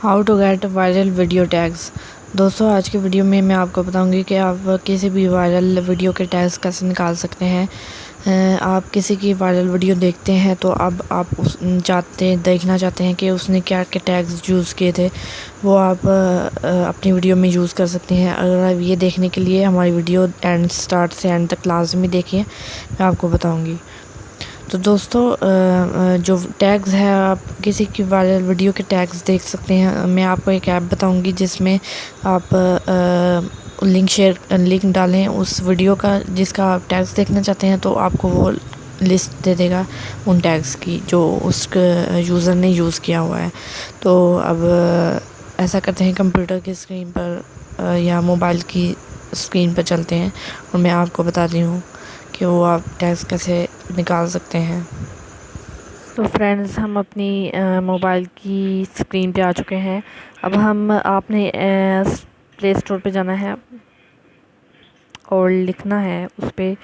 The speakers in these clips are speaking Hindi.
How to get viral video tags. दोस्तों, आज के वीडियो में मैं आपको बताऊंगी कि आप किसी भी वायरल वीडियो के टैग्स कैसे निकाल सकते हैं। आप किसी की वायरल वीडियो देखते हैं तो अब आप देखना चाहते हैं कि उसने क्या क्या टैग्स यूज़ किए थे, वो आप अपनी वीडियो में यूज़ कर सकते हैं। अगर आप ये देखने के लिए हमारी वीडियो स्टार्ट से एंड तक लाजमी देखिए, मैं आपको बताऊँगी। तो दोस्तों, जो टैग्स है, आप किसी की वायरल वीडियो के टैग्स देख सकते हैं। मैं आपको एक ऐप बताऊंगी जिसमें आप लिंक डालें उस वीडियो का जिसका आप टैग्स देखना चाहते हैं, तो आपको वो लिस्ट दे देगा उन टैग्स की जो उस यूज़र ने यूज़ किया हुआ है। तो अब ऐसा करते हैं, कंप्यूटर की स्क्रीन पर या मोबाइल की स्क्रीन पर चलते हैं और मैं आपको बताती हूँ कि वो आप टैग्स कैसे निकाल सकते हैं। तो फ्रेंड्स, हम अपनी मोबाइल की स्क्रीन पे आ चुके हैं। अब आपने प्ले स्टोर पे जाना है और लिखना है उस पे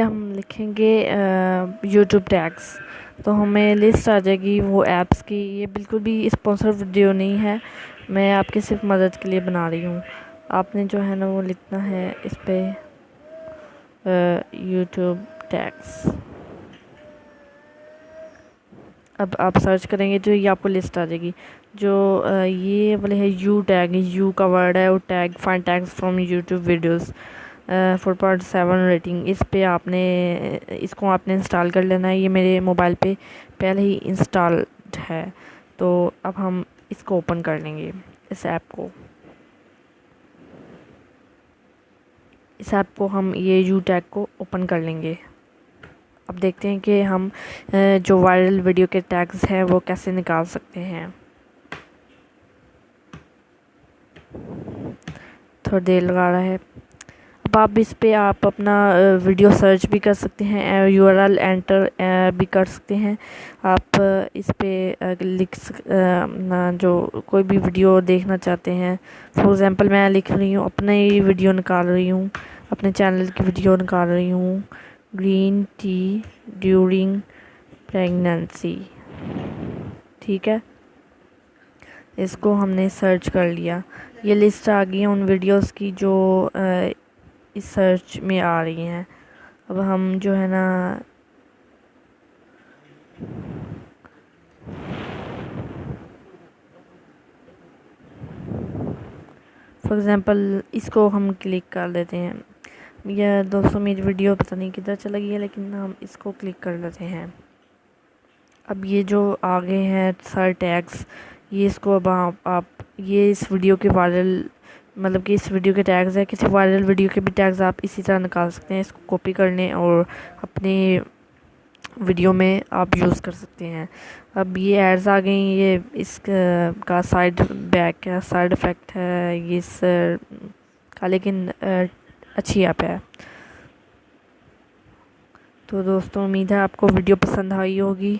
हम लिखेंगे यूट्यूब टैग्स। तो हमें लिस्ट आ जाएगी वो ऐप्स की। ये बिल्कुल भी स्पॉन्सर वीडियो नहीं है, मैं आपकी सिर्फ मदद के लिए बना रही हूँ। आपने जो है ना वो लिखना है इस पे यूट्यूब टैग्स। अब आप सर्च करेंगे तो ये आपको लिस्ट आ जाएगी। जो ये वाले है यू टैग, यू का वर्ड है, और tag find tags from YouTube videos 4.7 rating. इसको आपने इंस्टॉल कर लेना है। ये मेरे मोबाइल पे पहले ही इंस्टॉल्ड है। तो अब हम इसको ओपन कर लेंगे, इस ऐप को हम ये यू टैग को ओपन कर लेंगे। अब देखते हैं कि हम जो वायरल वीडियो के टैग्स हैं वो कैसे निकाल सकते हैं। थोड़ी देर लगा रहा है। अब आप इस पे आप अपना वीडियो सर्च भी कर सकते हैं, यूआरएल एंटर भी कर सकते हैं। आप इस पे जो कोई भी वीडियो देखना चाहते हैं, फॉर एग्ज़ाम्पल मैं लिख रही हूँ, अपने ही वीडियो निकाल रही हूँ, अपने चैनल की वीडियो निकाल रही हूँ, ग्रीन टी ड्यूरिंग प्रेगनेंसी। ठीक है, इसको हमने सर्च कर लिया। ये लिस्ट आ गई है उन वीडियोस की जो इस सर्च में आ रही हैं। अब हम जो है ना फॉर एग्ज़ाम्पल इसको हम क्लिक कर लेते हैं। यह दोस्तों मेरी वीडियो पता नहीं किधर चला गई है, लेकिन हम इसको क्लिक कर लेते हैं। अब ये जो आ गए हैं सारे टैग्स, ये इसको अब आप ये इस वीडियो के वायरल मतलब कि इस वीडियो के टैग्स है। किसी वायरल वीडियो के भी टैग्स आप इसी तरह निकाल सकते हैं। इसको कॉपी करने और अपने वीडियो में आप यूज़ कर सकते हैं। अब ये एड्स आ गई, ये इसका साइड इफ़ेक्ट है ये इस का, लेकिन अच्छी ऐप है। तो दोस्तों, उम्मीद है आपको वीडियो पसंद आई होगी।